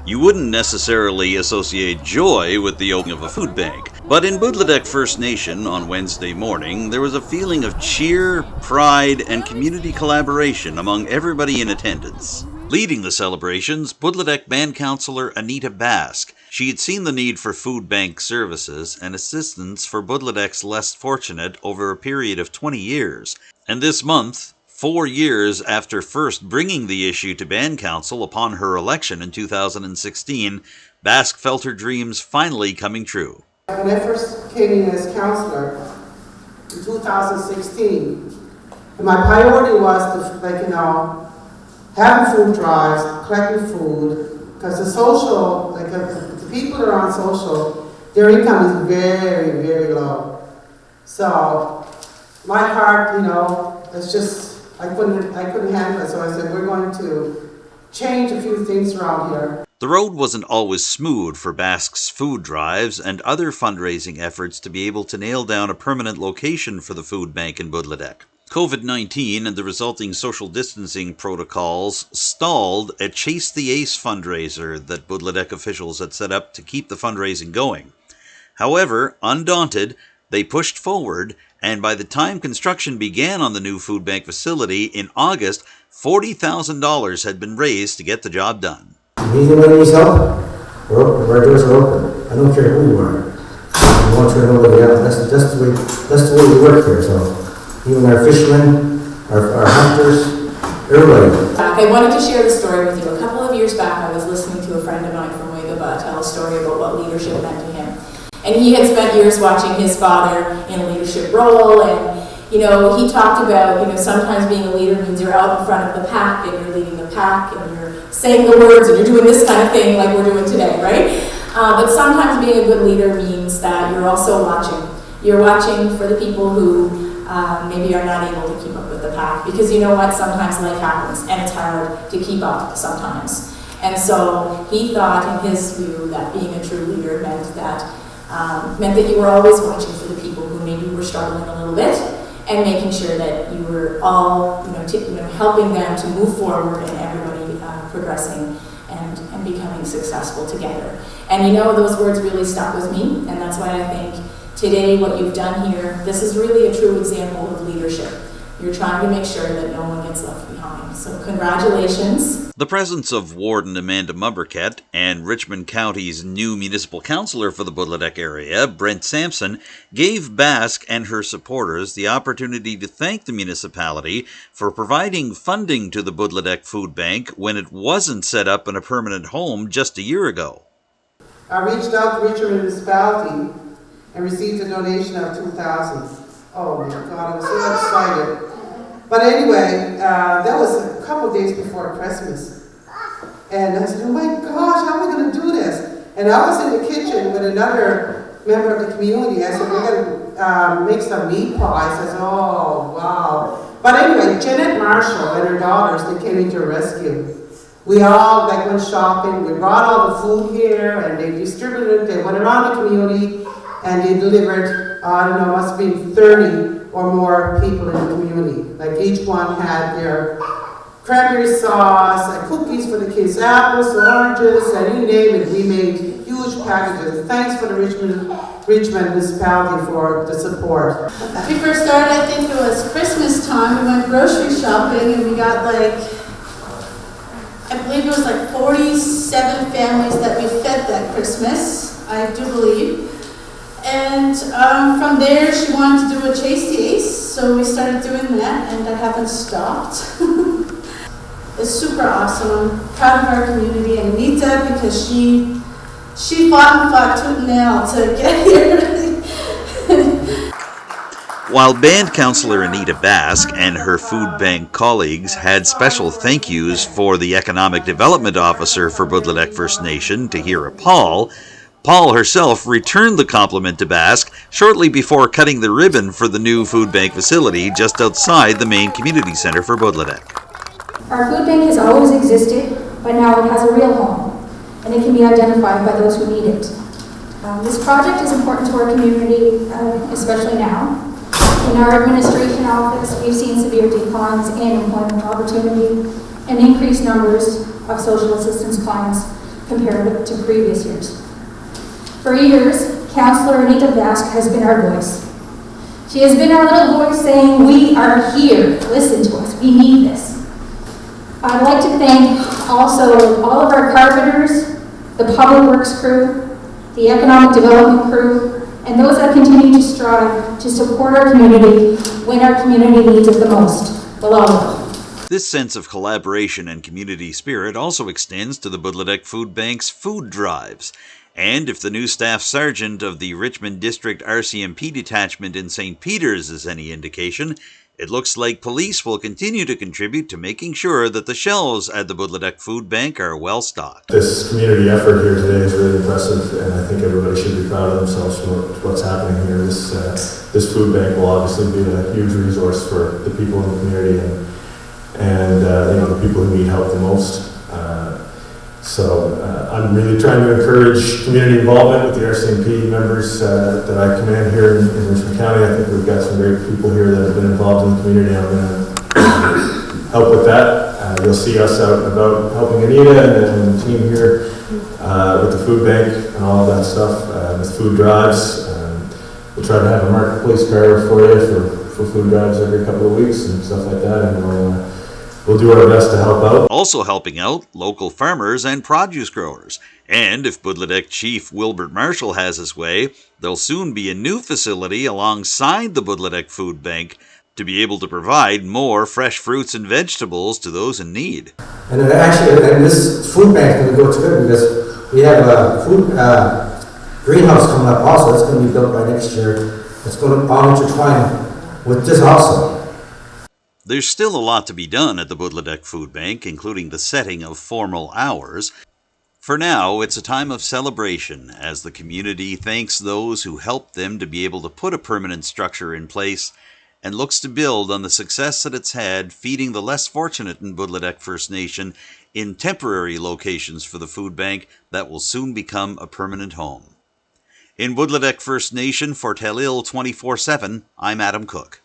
You wouldn't necessarily associate joy with the opening of a food bank, but in Potlotek First Nation on Wednesday morning, there was a feeling of cheer, pride, and community collaboration among everybody in attendance. Leading the celebrations, Potlotek Band Councillor ANITA BASQUE. She had seen the need for food bank services and assistance for Potlotek's less fortunate over a period of 20 years. And this month, 4 years after first bringing the issue to Band Council upon her election in 2016, BASQUE felt her dreams finally coming true. When I first came in as councillor in 2016, my priority was to, having food drives, collecting food, because the social, the people that are on social, their income is very, very low. So my heart, it's just, I couldn't handle it. So I said, we're going to change a few things around here. The road wasn't always smooth for BASQUE's food drives and other fundraising efforts to be able to nail down a permanent location for the food bank in Potlotek. COVID-19 and the resulting social distancing protocols stalled a Chase the Ace fundraiser that Potlotek officials had set up to keep the fundraising going. However, undaunted, they pushed forward, and by the time construction began on the new food bank facility in August, $40,000 had been raised to get the job done. Anybody needs help? Our doors are open. I don't care who you are. I want you to know that that's the way we work here. So even our fishermen, our hunters, everybody. I wanted to share the story with you. A couple of years back, I was listening to a friend of mine from WILBERT tell a story about what leadership meant to him. And he had spent years watching his father in a leadership role, and he talked about, sometimes being a leader means you're out in front of the pack and you're leading the pack and you're saying the words and you're doing this kind of thing like we're doing today, right? But sometimes being a good leader means that you're also watching. You're watching for the people who maybe are not able to keep up with the pack, because you know what, sometimes life happens and it's hard to keep up sometimes. And so he thought, in his view, that being a true leader meant that you were always watching for the people who maybe were struggling a little bit, and making sure that you were all, helping them to move forward and everybody progressing and becoming successful together. And those words really stuck with me, and that's why I think today what you've done here, this is really a true example of leadership. You're trying to make sure that no one gets left behind. So congratulations. The presence of Warden Amanda MOMBOURQUETTE and Richmond County's new municipal councillor for the Potlotek area, Brent Sampson, gave BASQUE and her supporters the opportunity to thank the municipality for providing funding to the Potlotek Food Bank when it wasn't set up in a permanent home just a year ago. I reached out to Richmond municipality and received a donation of $2,000. Oh my God, I was so excited. But anyway, that was a couple of days before Christmas. And I said, oh my gosh, how am I going to do this? And I was in the kitchen with another member of the community. I said, we're going to make some meat pies. I said, oh, wow. But anyway, Jeanette Marshall and her daughters, they came into a rescue. We all went shopping. We brought all the food here, and they distributed it. They went around the community, and they delivered, must have been 30 or more people in the community. Each one had their cranberry sauce, and cookies for the kids, apples, oranges, and you name it. We made huge packages. Thanks for the Richmond municipality for the support. We first started, I think it was Christmas time. We went grocery shopping, and we got I believe it was 47 families that we fed that Christmas, I do believe. And from there, she wanted to do a Chase the Ace, so we started doing that, and I haven't stopped. It's super awesome. I'm proud of our community and ANITA, because she fought tooth and nail to get here. While Band Councillor ANITA BASQUE and her food bank colleagues had special thank yous for the Economic Development Officer for Potlotek First Nation, Tahira Paul herself returned the compliment to BASQUE shortly before cutting the ribbon for the new food bank facility just outside the main community centre for Potlotek. Our food bank has always existed, but now it has a real home, and it can be identified by those who need it. This project is important to our community, especially now. In our administration office, we've seen severe declines in employment opportunity and increased numbers of social assistance clients compared to previous years. For years, Councillor ANITA BASQUE has been our voice. She has been our little voice saying, we are here, listen to us, we need this. I'd like to thank also all of our carpenters, the public works crew, the economic development crew, and those that continue to strive to support our community when our community needs it the most. We'll all know. This sense of collaboration and community spirit also extends to the Potlotek Food Bank's food drives. And if the new staff sergeant of the Richmond District RCMP detachment in St. Peter's is any indication, it looks like police will continue to contribute to making sure that the shelves at the Potlotek Food Bank are well stocked. This community effort here today is really impressive, and I think everybody should be proud of themselves for what's happening here. This food bank will obviously be a huge resource for the people in the community and the people who need help the most. I'm really trying to encourage community involvement with the RCMP members that I command here in Richmond County. I think we've got some great people here that have been involved in the community. I'm going to help with that. You'll see us out and about helping ANITA and the team here with the food bank and all of that stuff, with food drives. We'll try to have a marketplace car for you for food drives every couple of weeks and stuff like that, and we'll do our best to help out. Also helping out local farmers and produce growers. And if Potlotek Chief WILBERT Marshall has his way, there'll soon be a new facility alongside the Potlotek Food Bank to be able to provide more fresh fruits and vegetables to those in need. And this food bank is going to go together because we have a food greenhouse coming up also. It's going to be built by next year. It's going to all intertwine with this also. There's still a lot to be done at the Potlotek Food Bank, including the setting of formal hours. For now, it's a time of celebration as the community thanks those who helped them to be able to put a permanent structure in place and looks to build on the success that it's had feeding the less fortunate in Potlotek First Nation in temporary locations for the food bank that will soon become a permanent home. In Potlotek First Nation for Telile 24/7, I'm Adam Cooke.